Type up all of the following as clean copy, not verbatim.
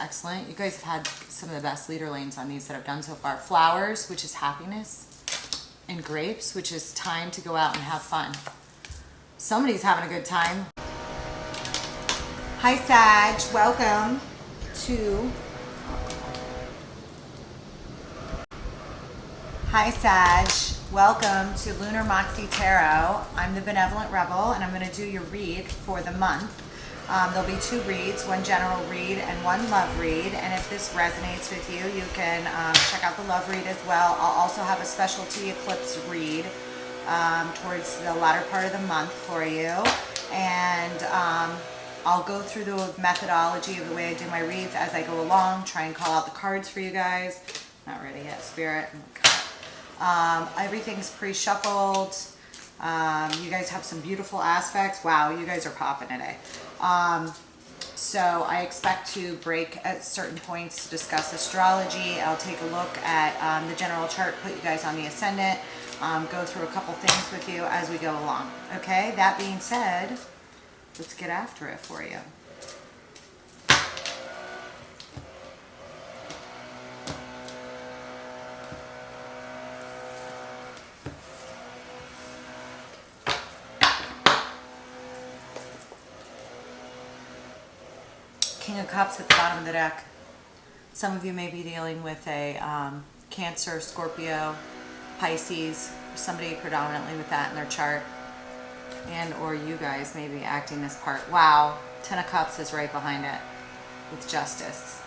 Excellent. You guys have had some of the best leader lanes on these that I've done so far. Flowers, which is happiness, and grapes, which is time to go out and have fun. Somebody's having a good time. Hi, Sag. Welcome to... Hi, Sag. Welcome to Lunar Moxie Tarot. I'm the Benevolent Rebel, and I'm going to do your read for the month. There'll be 2 reads, one general read and one love read. And if this resonates with you, you can check out the love read as well. I'll also have a specialty eclipse read towards the latter part of the month for you. And I'll go through the methodology of the way I do my reads as I go along, try and call out the cards for you guys. Not ready yet, Spirit. Everything's pre-shuffled. You guys have some beautiful aspects. Wow, you guys are popping today. So I expect to break at certain points to discuss astrology. I'll take a look at the general chart, put you guys on the ascendant, go through a couple things with you as we go along. Okay, that being said, let's get after it for you. King of Cups at the bottom of the deck. Some of you may be dealing with a Cancer, Scorpio, Pisces, somebody predominantly with that in their chart. And or you guys may be acting this part. Wow, 10 of Cups is right behind it with Justice.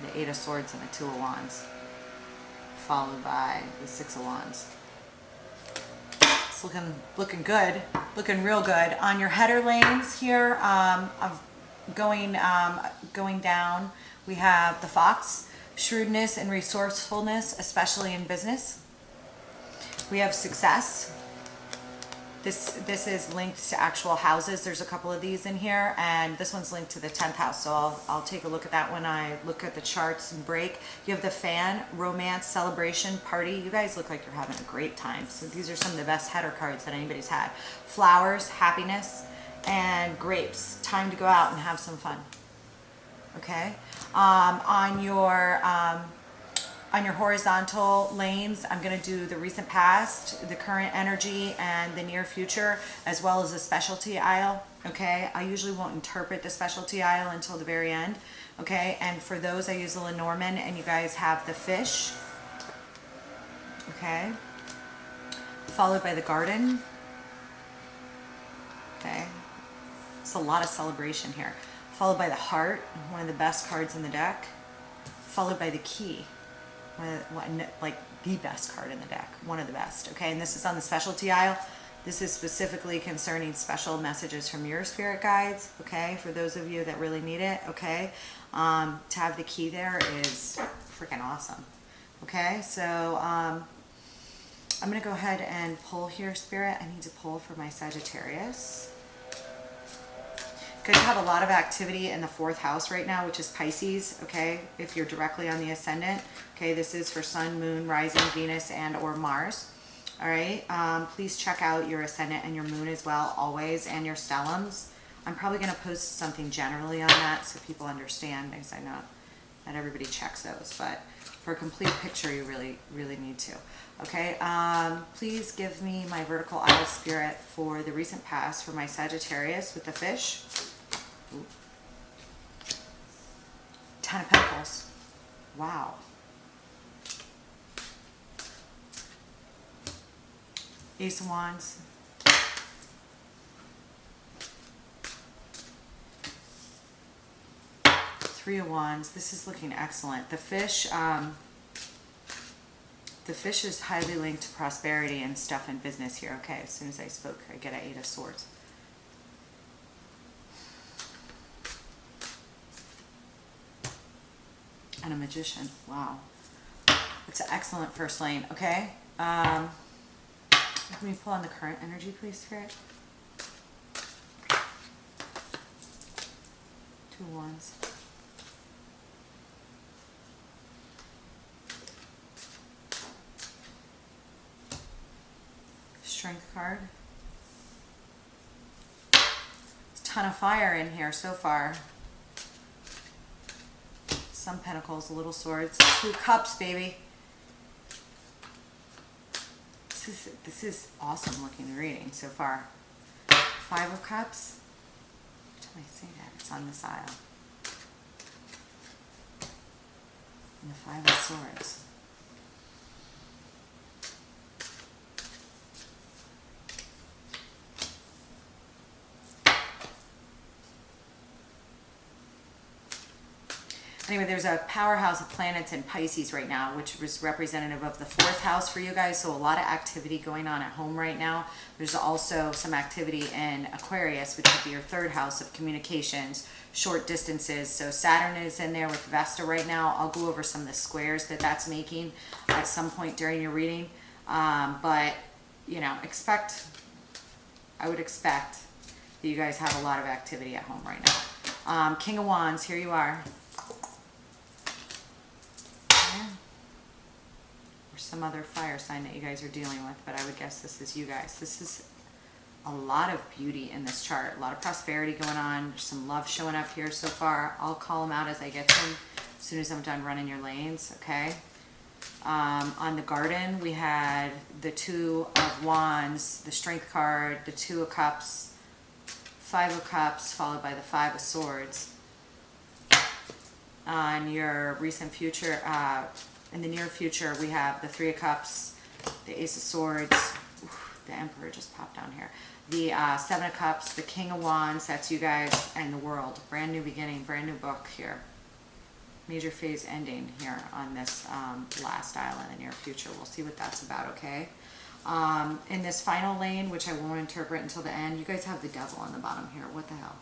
The 8 of Swords and the 2 of Wands. Followed by the 6 of Wands. It's looking good, looking real good. On your header lanes here, of going down, we have the Fox, shrewdness and resourcefulness, especially in business. We have Success. This is linked to actual houses. There's a couple of these in here, and this one's linked to the 10th house, so I'll take a look at that when I look at the charts and break. You have the Fan, romance, celebration, party. You guys look like you're having a great time. So these are some of the best header cards that anybody's had. Flowers, happiness, and grapes, time to go out and have some fun. Okay, on your horizontal lanes, I'm going to do the recent past, the current energy, and the near future, as well as the specialty aisle. Okay, I usually won't interpret the specialty aisle until the very end. Okay, and for those I use the Lenormand, and you guys have the fish. Okay, followed by the garden. Okay. It's a lot of celebration here. Followed by the heart, one of the best cards in the deck. Followed by the key, like the best card in the deck, one of the best. Okay, and this is on the specialty aisle. This is specifically concerning special messages from your spirit guides. Okay, for those of you that really need it. Okay, to have the key there is freaking awesome. Okay, so I'm gonna go ahead and pull here, Spirit. I need to pull for my Sagittarius. Because you have a lot of activity in the 4th house right now, which is Pisces, okay, if you're directly on the ascendant. Okay, this is for Sun, Moon, Rising, Venus, and or Mars. All right, please check out your ascendant and your moon as well, always, and your stellums. I'm probably going to post something generally on that so people understand, because I know not everybody checks those, but for a complete picture, you really, really need to. Okay, please give me my vertical aisle, Spirit, for the recent past for my Sagittarius with the fish. Ooh. 10 of Pentacles. Wow. Ace of Wands. Three of Wands. This is looking excellent. The fish is highly linked to prosperity and stuff in business here. Okay, as soon as I spoke, I get an 8 of Swords. And a Magician. Wow. It's an excellent first lane. Okay. Can we pull on the current energy, please, Spirit? 2 of Wands. Strength card. There's a ton of fire in here so far. some pentacles, a little swords, 2 cups, baby. This is awesome looking reading so far. 5 of cups. Every time I say that, it's on this aisle. And the 5 of swords. Anyway, there's a powerhouse of planets in Pisces right now, which was representative of the 4th house for you guys. So a lot of activity going on at home right now. There's also some activity in Aquarius, which would be your 3rd house of communications, short distances. So Saturn is in there with Vesta right now. I'll go over some of the squares that that's making at some point during your reading. But, you know, I would expect that you guys have a lot of activity at home right now. King of Wands, here you are. Or some other fire sign that you guys are dealing with, but I would guess this is you guys. This is a lot of beauty in this chart, a lot of prosperity going on. There's some love showing up here so far. I'll call them out as I get them as soon as I'm done running your lanes, okay? On the garden, we had the 2 of Wands, the Strength card, the 2 of Cups, 5 of Cups, followed by the 5 of Swords. On your recent future, in the near future, we have the 3 of Cups, the Ace of Swords, the Emperor just popped down here, the 7 of Cups, the King of Wands, that's you guys, and the World. Brand new beginning, brand new book here. Major phase ending here on this last aisle in the near future. We'll see what that's about, okay? In this final lane, which I won't interpret until the end, you guys have the Devil on the bottom here. What the hell?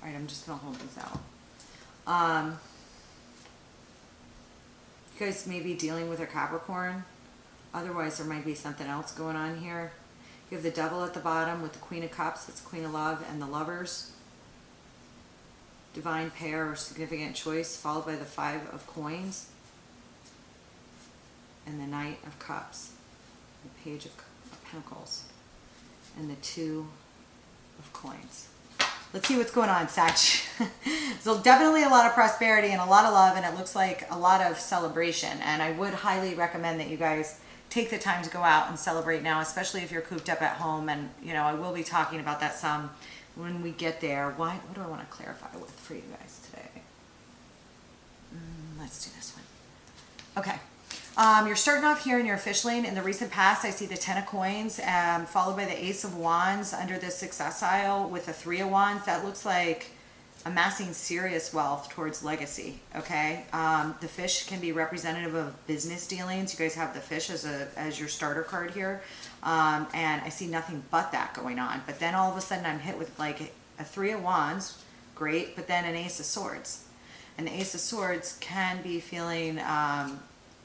All right, I'm just going to hold these out. You guys may be dealing with a Capricorn. Otherwise, there might be something else going on here. You have the Devil at the bottom with the Queen of Cups. That's Queen of Love and the Lovers. Divine pair or significant choice, followed by the 5 of Coins. And the Knight of Cups. The Page of Pentacles. And the 2 of Coins. Let's see what's going on, Sag. So definitely a lot of prosperity and a lot of love, and it looks like a lot of celebration. And I would highly recommend that you guys take the time to go out and celebrate now, especially if you're cooped up at home. And, you know, I will be talking about that some when we get there. What do I want to clarify with for you guys today? Let's do this one. Okay. You're starting off here in your fish lane. In the recent past, I see the 10 of Coins, followed by the Ace of Wands under the success aisle with the 3 of Wands. That looks like amassing serious wealth towards legacy, okay? The fish can be representative of business dealings. You guys have the fish as your starter card here. And I see nothing but that going on. But then all of a sudden I'm hit with like a 3 of Wands, great, but then an Ace of Swords. And the Ace of Swords can be feeling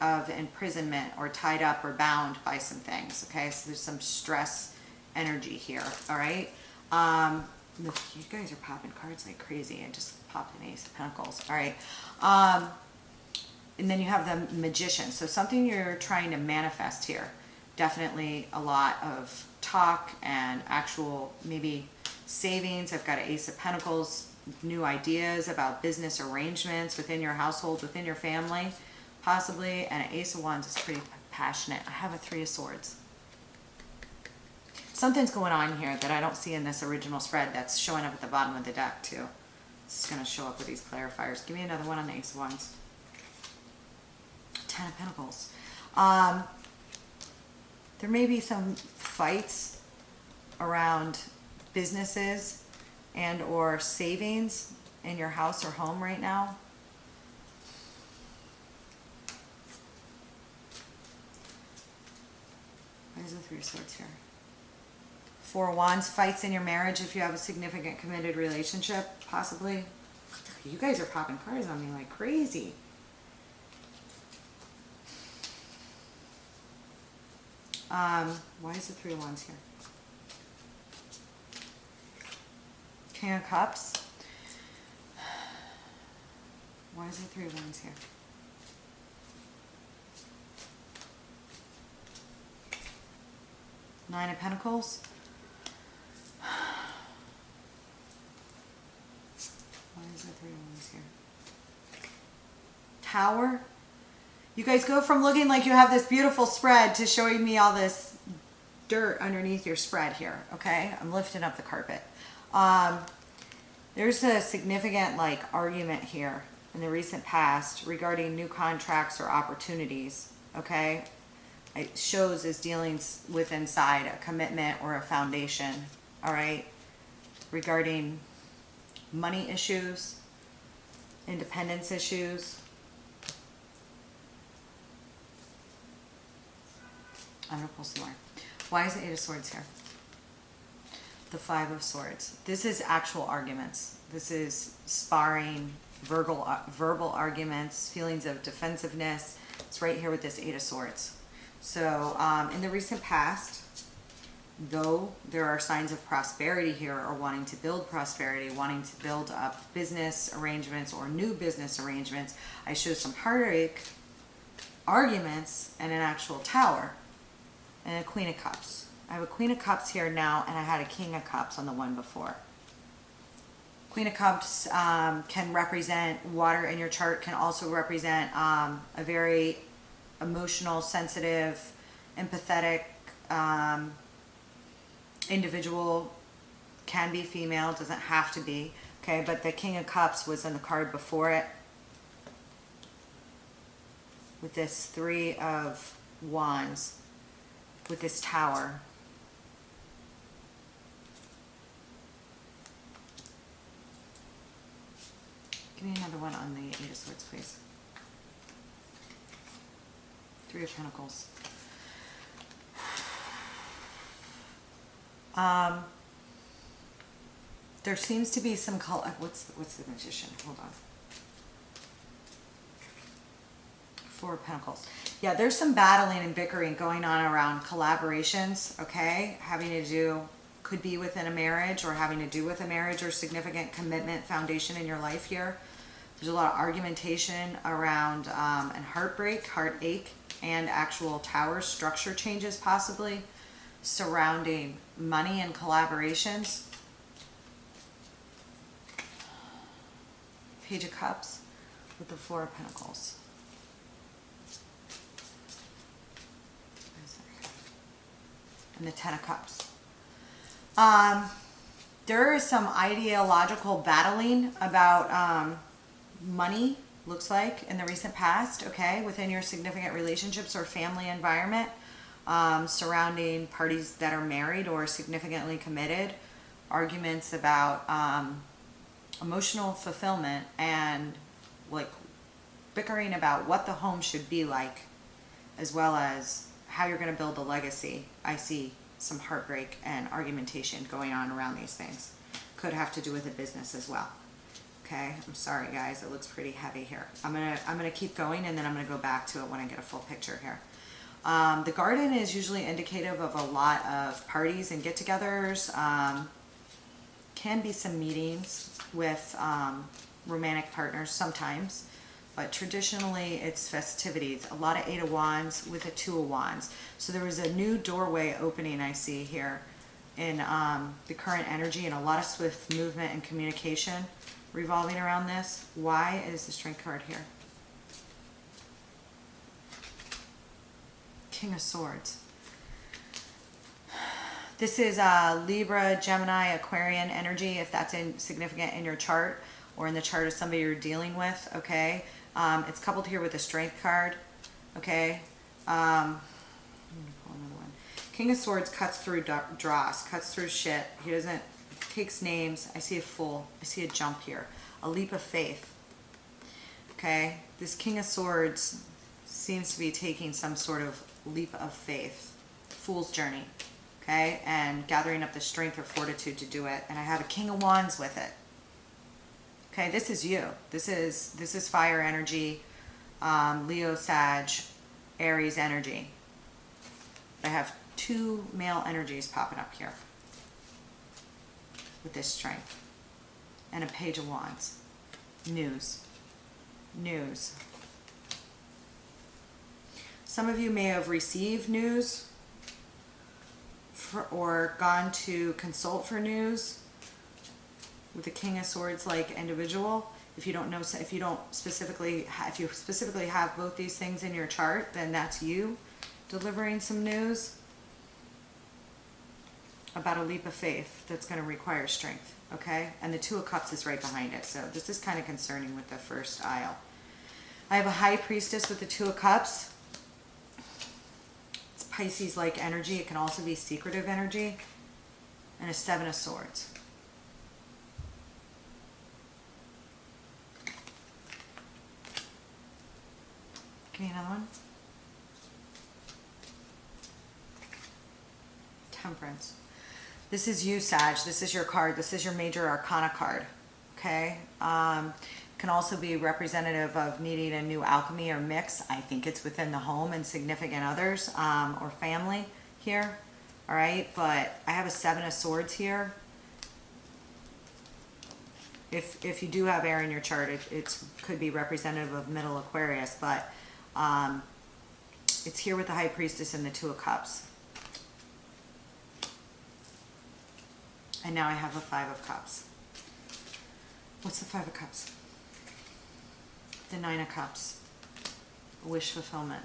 of imprisonment or tied up or bound by some things, okay? So there's some stress energy here, all right? You guys are popping cards like crazy. I just popped an Ace of Pentacles, all right? And then you have the Magician. So something you're trying to manifest here. Definitely a lot of talk and actual maybe savings. I've got an Ace of Pentacles, new ideas about business arrangements within your household, within your family, possibly. And an Ace of Wands is pretty passionate. I have a 3 of Swords. Something's going on here that I don't see in this original spread that's showing up at the bottom of the deck too. It's going to show up with these clarifiers. Give me another one on the Ace of Wands. 10 of Pentacles. There may be some fights around businesses and or savings in your house or home right now. Where's the 3 of Swords here? 4 of Wands, fights in your marriage if you have a significant committed relationship, possibly. You guys are popping cards on me like crazy. Why is the 3 of Wands here? King of Cups. Why is the 3 of Wands here? Nine of Pentacles. Why is there 3 of Wands here? Tower. You guys go from looking like you have this beautiful spread to showing me all this dirt underneath your spread here, okay? I'm lifting up the carpet. There's a significant like argument here in the recent past regarding new contracts or opportunities, okay? It shows as dealings with inside a commitment or a foundation, all right? Regarding money issues, independence issues. I'm going to pull some more. Why is the 8 of Swords here? The 5 of Swords. This is actual arguments. This is sparring, verbal arguments, feelings of defensiveness. It's right here with this 8 of Swords. So in the recent past, though there are signs of prosperity here, or wanting to build prosperity, wanting to build up business arrangements or new business arrangements, I show some heartache, arguments, and an actual Tower, and a Queen of Cups. I have a Queen of Cups here now, and I had a King of Cups on the one before. Queen of Cups can represent water in your chart, can also represent a very emotional, sensitive, empathetic individual. Can be female, doesn't have to be, okay? But the King of Cups was in the card before it with this 3 of Wands, with this Tower. Give me another one on the 8 of Swords, please. 3 of Pentacles. There seems to be some color. What's the Magician? Hold on. 4 of Pentacles. Yeah, there's some battling and bickering going on around collaborations, okay? Having to do, could be within a marriage, or having to do with a marriage or significant commitment foundation in your life here. There's a lot of argumentation around and heartbreak, heartache, and actual Tower structure changes possibly surrounding money and collaborations. Page of Cups with the 4 of Pentacles. And the 10 of Cups. There is some ideological battling about money, looks like, in the recent past, okay, within your significant relationships or family environment, surrounding parties that are married or significantly committed, arguments about emotional fulfillment, and like bickering about what the home should be like, as well as how you're going to build a legacy. I see some heartbreak and argumentation going on around these things. Could have to do with a business as well. Okay, I'm sorry guys, it looks pretty heavy here. I'm gonna keep going, and then I'm gonna go back to it when I get a full picture here. The garden is usually indicative of a lot of parties and get-togethers. Can be some meetings with romantic partners sometimes, but traditionally it's festivities. A lot of 8 of Wands with a 2 of Wands. So there was a new doorway opening I see here in the current energy, and a lot of swift movement and communication revolving around this. Why is the Strength card here? King of Swords. This is Libra, Gemini, Aquarian energy, if that's significant in your chart or in the chart of somebody you're dealing with, okay? It's coupled here with the Strength card, okay? Let me pull another one. King of Swords cuts through dross, cuts through shit. He doesn't, takes names. I see a fool. I see a jump here. A leap of faith, okay? This King of Swords seems to be taking some sort of leap of faith, fool's journey, okay, and gathering up the strength or fortitude to do it. And I have a King of Wands with it. Okay, this is you. This is fire energy, Leo, Sag, Aries energy. I have 2 male energies popping up here with this strength, and a Page of Wands. News. Some of you may have received news for, or gone to consult for news with the King of Swords like individual. If you don't know, if you don't specifically, if you specifically have both these things in your chart, then that's you delivering some news about a leap of faith that's going to require strength, okay? And the Two of Cups is right behind it, so this is kind of concerning with the first aisle. I have a High Priestess with the Two of Cups. It's Pisces-like energy. It can also be secretive energy. And a Seven of Swords. Give me another one. Temperance. This is you, Sag. This is your card. This is your major arcana card. Okay? Can also be representative of needing a new alchemy or mix. I think it's within the home and significant others or family here. All right? But I have a Seven of Swords here. If you do have air in your chart, it could be representative of middle Aquarius. But it's here with the High Priestess and the Two of Cups. And now I have a Five of Cups. What's the Five of Cups? The Nine of Cups. Wish fulfillment.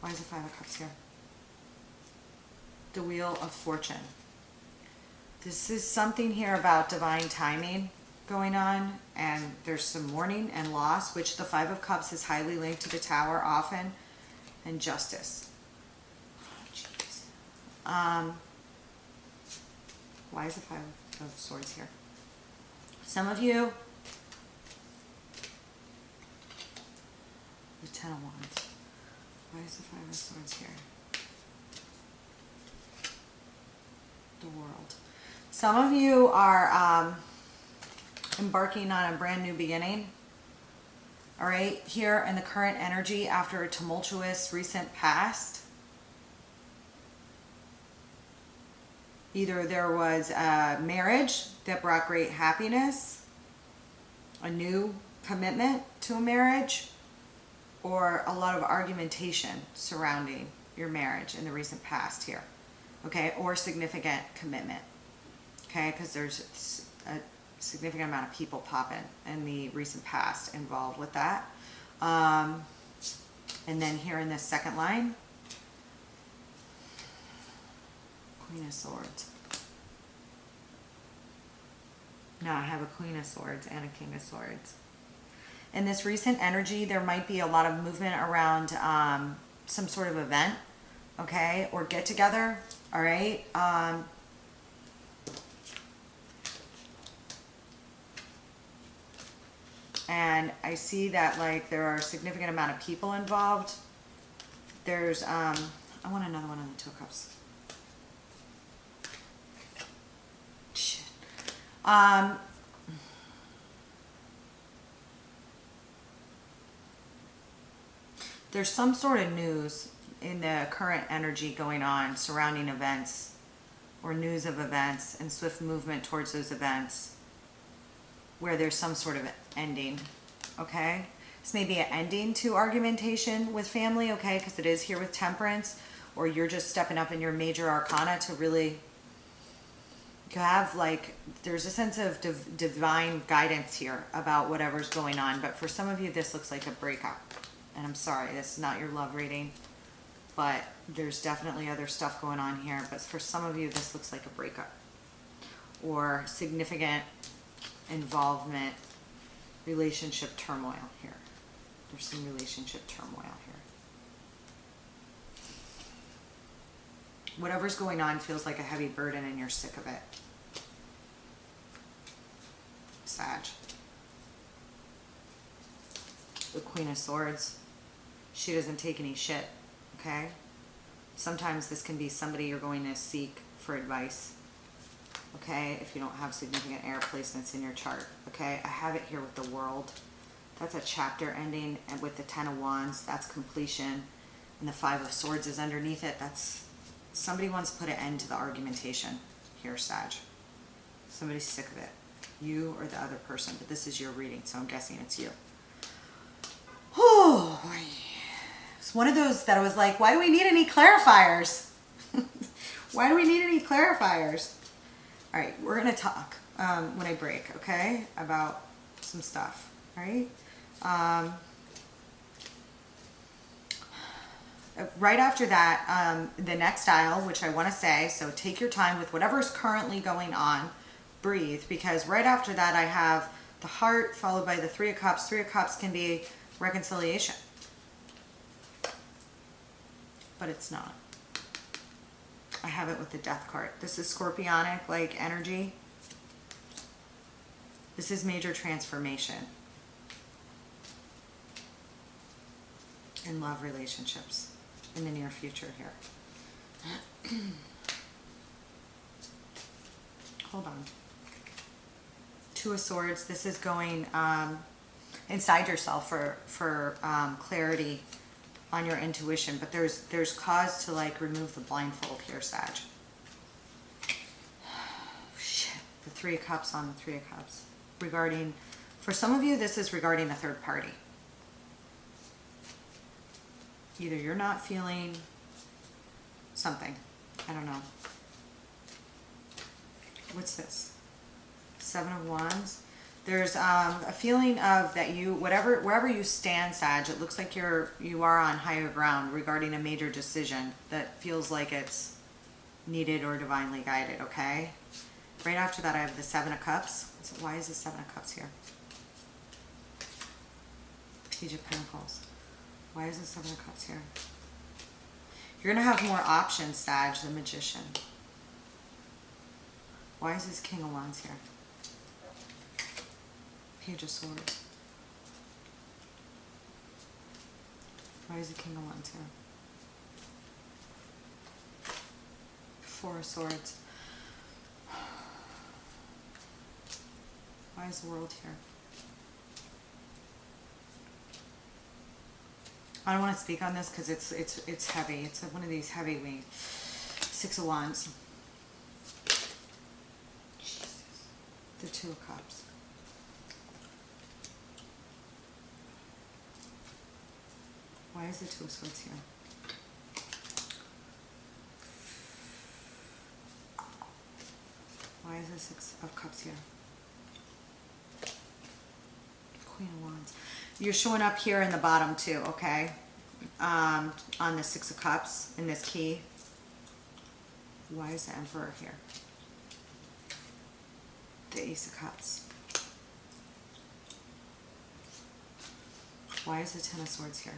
Why is the Five of Cups here? The Wheel of Fortune. This is something here about divine timing going on, and there's some mourning and loss, which the Five of Cups is highly linked to the Tower often, and justice. Oh, jeez. Why is the Five of Swords here? Some of you, the Ten of Wands. Why is the Five of Swords here? The World. Some of you are embarking on a brand new beginning. All right, here in the current energy after a tumultuous recent past. Either there was a marriage that brought great happiness, a new commitment to a marriage, or a lot of argumentation surrounding your marriage in the recent past here, okay, or significant commitment, okay, because there's a significant amount of people popping in the recent past involved with that. And then here in this second line, Queen of Swords. Now I have a Queen of Swords and a King of Swords. In this recent energy, there might be a lot of movement around some sort of event, okay, or get together, all right? And I see that like there are a significant amount of people involved. There's, I want another one on the Two of Cups. Shit. There's some sort of news in the current energy going on surrounding events or news of events and swift movement towards those events where there's some sort of ending, okay? This may be an ending to argumentation with family, okay, because it is here with Temperance, or you're just stepping up in your major arcana to really have, like, there's a sense of divine guidance here about whatever's going on, but for some of you, this looks like a breakup. And I'm sorry, this is not your love reading, but there's definitely other stuff going on here, but for some of you, this looks like a breakup or significant involvement, relationship turmoil here. There's some relationship turmoil here. Whatever's going on feels like a heavy burden and you're sick of it. Sag. The Queen of Swords. She doesn't take any shit, okay? Sometimes this can be somebody you're going to seek for advice, okay, if you don't have significant air placements in your chart, okay? I have it here with the World. That's a chapter ending, and with the Ten of Wands, that's completion, and the Five of Swords is underneath it. That's, somebody wants to put an end to the argumentation here, Sag. Somebody's sick of it. You or the other person, but this is your reading, so I'm guessing it's you. Oh, it's one of those that I was like, why do we need any clarifiers? Why do we need any clarifiers? All right, we're gonna talk when I break, okay, about some stuff, all right? Right after that, the next dial, which I want to say, so take your time with whatever's currently going on, breathe, because right after that I have the heart followed by the Three of Cups. Three of Cups can be reconciliation, but it's not. I have it with the Death card. This is scorpionic like energy. This is major transformation in love relationships in the near future here. Hold on. Two of Swords. This is going inside yourself for clarity on your intuition, but there's cause to like remove the blindfold here, Sag. Shit. The Three of Cups on the Three of Cups. Regarding, for some of you, this is regarding a third party. Either you're not feeling something. I don't know. What's this? Seven of Wands. There's a feeling of that you, wherever you stand, Sag, it looks like you are on higher ground regarding a major decision that feels like it's needed or divinely guided, okay? Right after that, I have the Seven of Cups. So why is the Seven of Cups here? Page of Pentacles. Why is the Seven of Cups here? You're going to have more options, Sag, the Magician. Why is this King of Wands here? Page of Swords. Why is the King of Wands here? Four of Swords. Why is the World here? I don't want to speak on this because it's heavy. It's one of these heavy wings. Six of Wands. Jesus. The Two of Cups. Why is the Two of Swords here? Why is the Six of Cups here? Queen of Wands. You're showing up here in the bottom too, okay? On the Six of Cups in this key. Why is the Emperor here? The Ace of Cups. Why is the Ten of Swords here?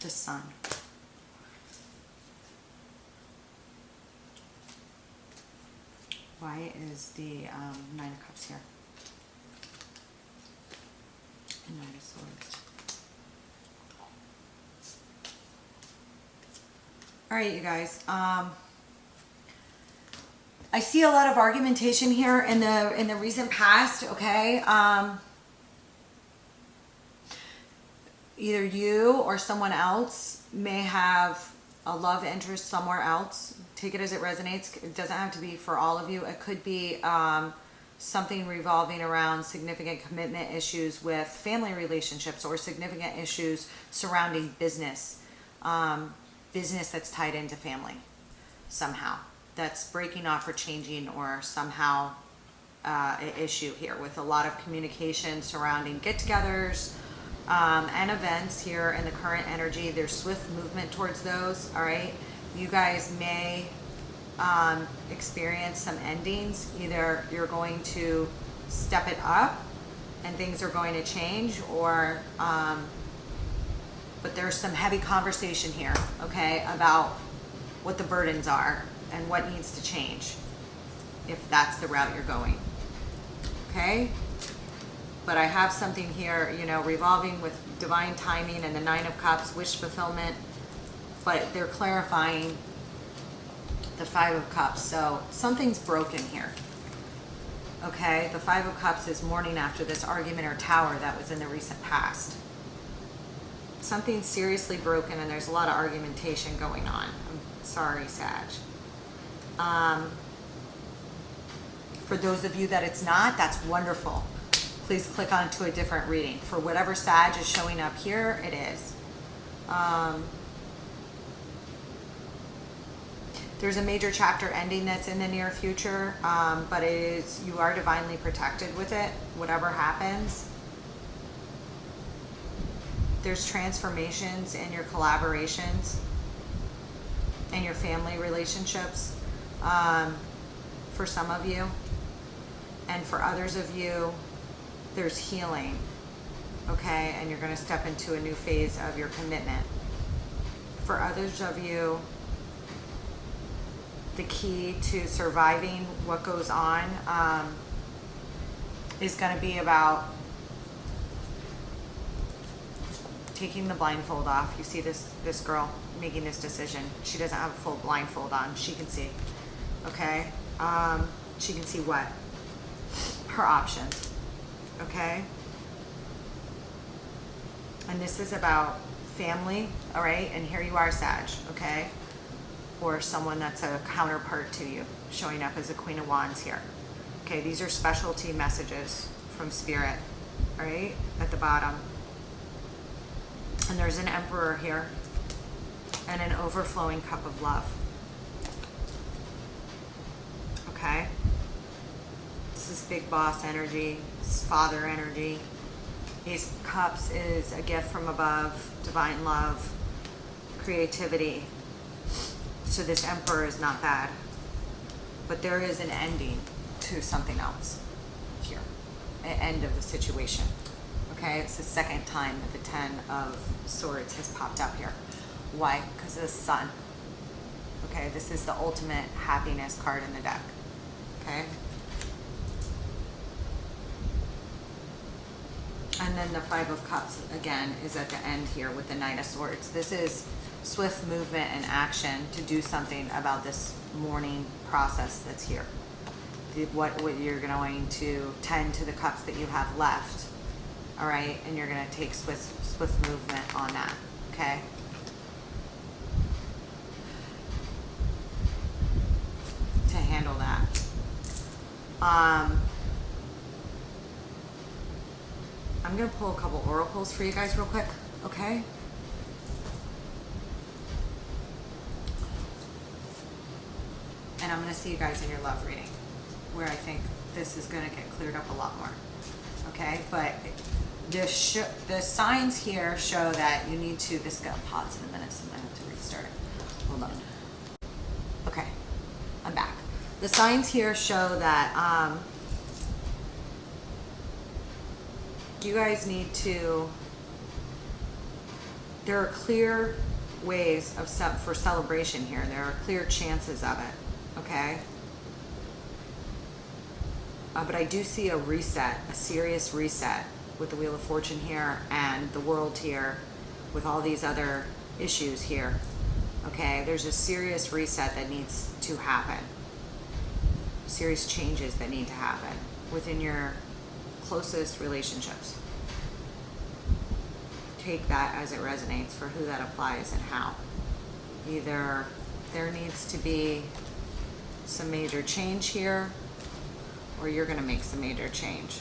The Sun. Why is the Nine of Cups here? And Nine of Swords. All right, you guys. I see a lot of argumentation here in the recent past. Okay. Either you or someone else may have a love interest somewhere else. Take it as it resonates. It doesn't have to be for all of you. It could be something revolving around significant commitment issues with family relationships or significant issues surrounding business. Business that's tied into family somehow. That's breaking off or changing or somehow an issue here with a lot of communication surrounding get-togethers and events here in the current energy. There's swift movement towards those, all right? You guys may experience some endings. Either you're going to step it up and things are going to change, or but there's some heavy conversation here, okay, about what the burdens are and what needs to change if that's the route you're going, okay? But I have something here, you know, revolving with divine timing and the Nine of Cups, wish fulfillment, but they're clarifying the Five of Cups. So something's broken here, okay? The Five of Cups is mourning after this argument or tower that was in the recent past. Something's seriously broken and there's a lot of argumentation going on. I'm sorry, Sag. For those of you that it's not, that's wonderful. Please click on to a different reading. For whatever Sag is showing up here, it is. There's a major chapter ending that's in the near future, but you are divinely protected with it, whatever happens. There's transformations in your collaborations and your family relationships, for some of you. And for others of you, there's healing, okay? And you're going to step into a new phase of your commitment. For others of you, the key to surviving what goes on is going to be about taking the blindfold off. You see this girl making this decision. She doesn't have a full blindfold on. She can see, okay? She can see what? Her options, okay? And this is about family, all right? And here you are, Sag, okay? Or someone that's a counterpart to you, showing up as a Queen of Wands here. Okay, these are specialty messages from Spirit, all right, at the bottom. And there's an Emperor here and an overflowing cup of love. Okay? This is big boss energy, this is father energy. These cups is a gift from above, divine love, creativity. So this Emperor is not bad. But there is an ending to something else here. An end of the situation. Okay, it's the second time that the Ten of Swords has popped up here. Why? Because of the Sun. Okay, this is the ultimate happiness card in the deck. Okay? And then the Five of Cups, again, is at the end here with the Knight of Swords. This is swift movement and action to do something about this mourning process that's here. What you're going to tend to the cups that you have left, all right? And you're going to take swift movement on that, okay? To handle that. I'm going to pull a couple oracles for you guys real quick, okay? And I'm going to see you guys in your love reading, where I think this is going to get cleared up a lot more, okay? But the signs here show that you need to, this is going to pause in a minute, so I'm going to have to restart it. Hold on. Okay, I'm back. The signs here show that you guys need to, there are clear ways of for celebration here. There are clear chances of it, okay? But I do see a reset, a serious reset with the Wheel of Fortune here and the World here with all these other issues here, okay? There's a serious reset that needs to happen. Serious changes that need to happen within your closest relationships. Take that as it resonates for who that applies and how. Either there needs to be some major change here, or you're going to make some major change.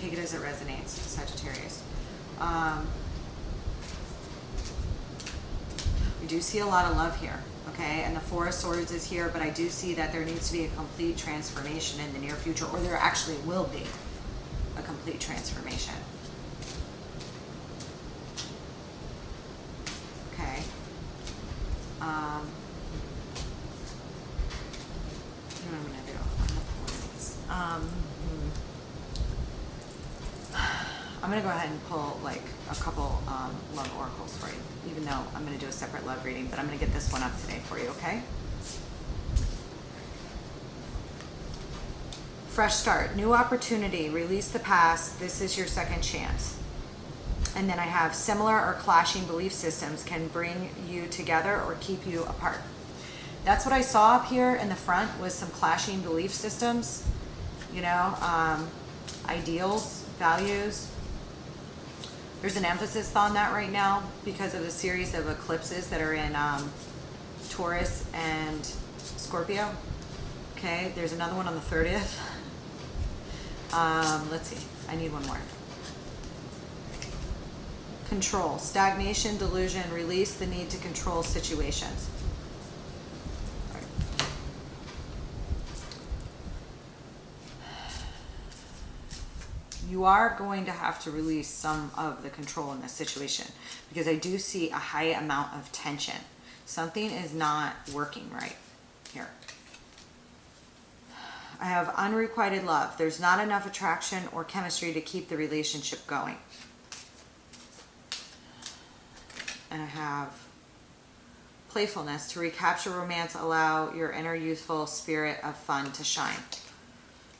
Take it as it resonates, Sagittarius. We do see a lot of love here, okay? And the Four of Swords is here, but I do see that there needs to be a complete transformation in the near future, or there actually will be a complete transformation. Okay. What am I going to do? I'm going to go ahead and pull like a couple love oracles for you, even though I'm going to do a separate love reading, but I'm going to get this one up today for you, okay? Fresh start, new opportunity, release the past, this is your second chance. And then I have similar or clashing belief systems can bring you together or keep you apart. That's what I saw up here in the front was some clashing belief systems, you know, ideals, values. There's an emphasis on that right now because of the series of eclipses that are in Taurus and Scorpio. Okay, there's another one on the 30th. Let's see, I need one more. Control, stagnation, delusion, release the need to control situations. you are going to have to release some of the control in this situation, because I do see a high amount of tension. Something is not working right here. I have unrequited love. There's not enough attraction or chemistry to keep the relationship going. And I have playfulness. To recapture romance, allow your inner youthful spirit of fun to shine.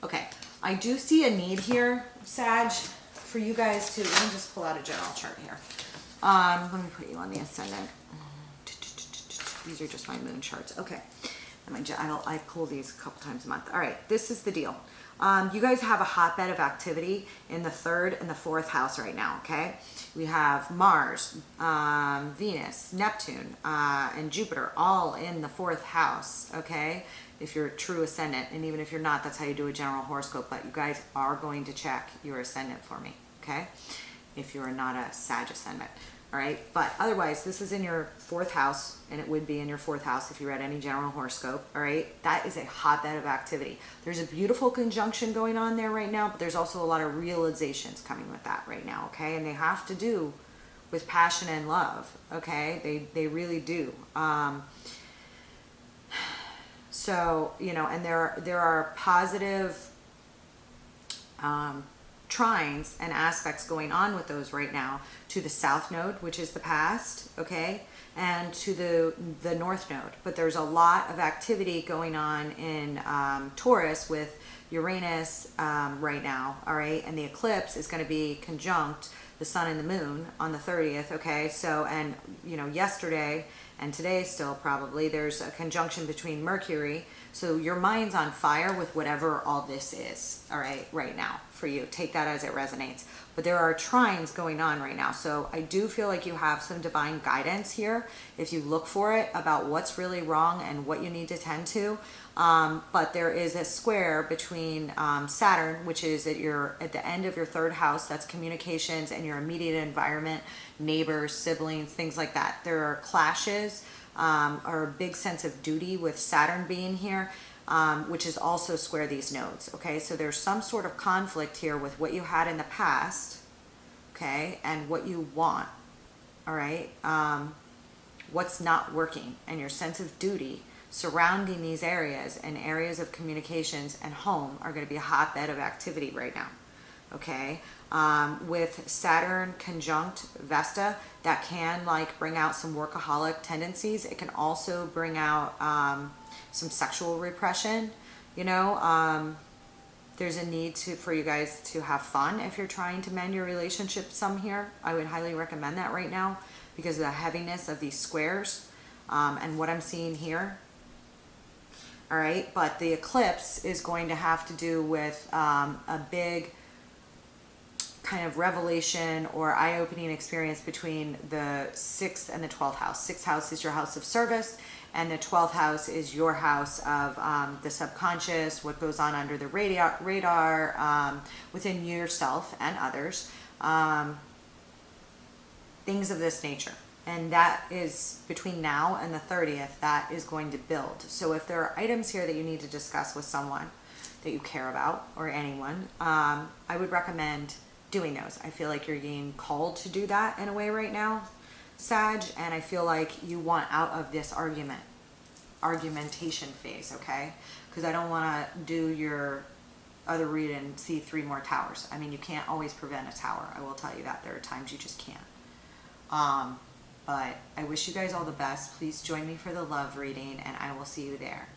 Okay, I do see a need here, Sag, for you guys to, let me just pull out a general chart here. Let me put you on the ascendant. These are just my moon charts. Okay. I pull these a couple times a month. All right, this is the deal. You guys have a hotbed of activity in the 3rd and the 4th house right now, okay? We have Mars, Venus, Neptune, and Jupiter all in the 4th house, okay? If you're a true ascendant, and even if you're not, that's how you do a general horoscope, but you guys are going to check your ascendant for me, okay? If you're not a Sag ascendant. All right, but otherwise, this is in your 4th house, and it would be in your 4th house if you read any general horoscope. All right, that is a hotbed of activity. There's a beautiful conjunction going on there right now, but there's also a lot of realizations coming with that right now. Okay, and they have to do with passion and love. Okay, they really do. So you know, and there are positive trines and aspects going on with those right now to the south node, which is the past, okay, and to the north node. But there's a lot of activity going on in Taurus with Uranus right now, all right, and the eclipse is going to be conjunct the sun and the moon on the 30th, okay. So, and you know, yesterday and today still probably there's a conjunction between Mercury. So your mind's on fire with whatever all this is, all right, right now for you. Take that as it resonates. But there are trines going on right now. So I do feel like you have some divine guidance here if you look for it about what's really wrong and what you need to tend to. But there is a square between Saturn, which is at the end of your 3rd house. That's communications and your immediate environment, neighbors, siblings, things like that. There are clashes. Or a big sense of duty with Saturn being here, which is also square these nodes, okay? So there's some sort of conflict here with what you had in the past, okay, and what you want, all right? What's not working, and your sense of duty surrounding these areas and areas of communications and home are going to be a hotbed of activity right now, okay? With Saturn conjunct Vesta, that can like bring out some workaholic tendencies. It can also bring out some sexual repression. You know, there's a need for you guys to have fun if you're trying to mend your relationship some here. I would highly recommend that right now because of the heaviness of these squares and what I'm seeing here. All right, but the eclipse is going to have to do with a big kind of revelation or eye-opening experience between the 6th and the 12th house. 6th house is your house of service, and the 12th house is your house of the subconscious, what goes on under the radar within yourself and others, things of this nature. And that is between now and the 30th, that is going to build. So if there are items here that you need to discuss with someone that you care about or anyone, I would recommend doing those. I feel like you're being called to do that in a way right now, Sag, and I feel like you want out of this argumentation phase, okay? Because I don't want to do your other read and see 3 more towers. I mean, you can't always prevent a tower. I will tell you that. There are times you just can't. But I wish you guys all the best. Please join me for the love reading, and I will see you there.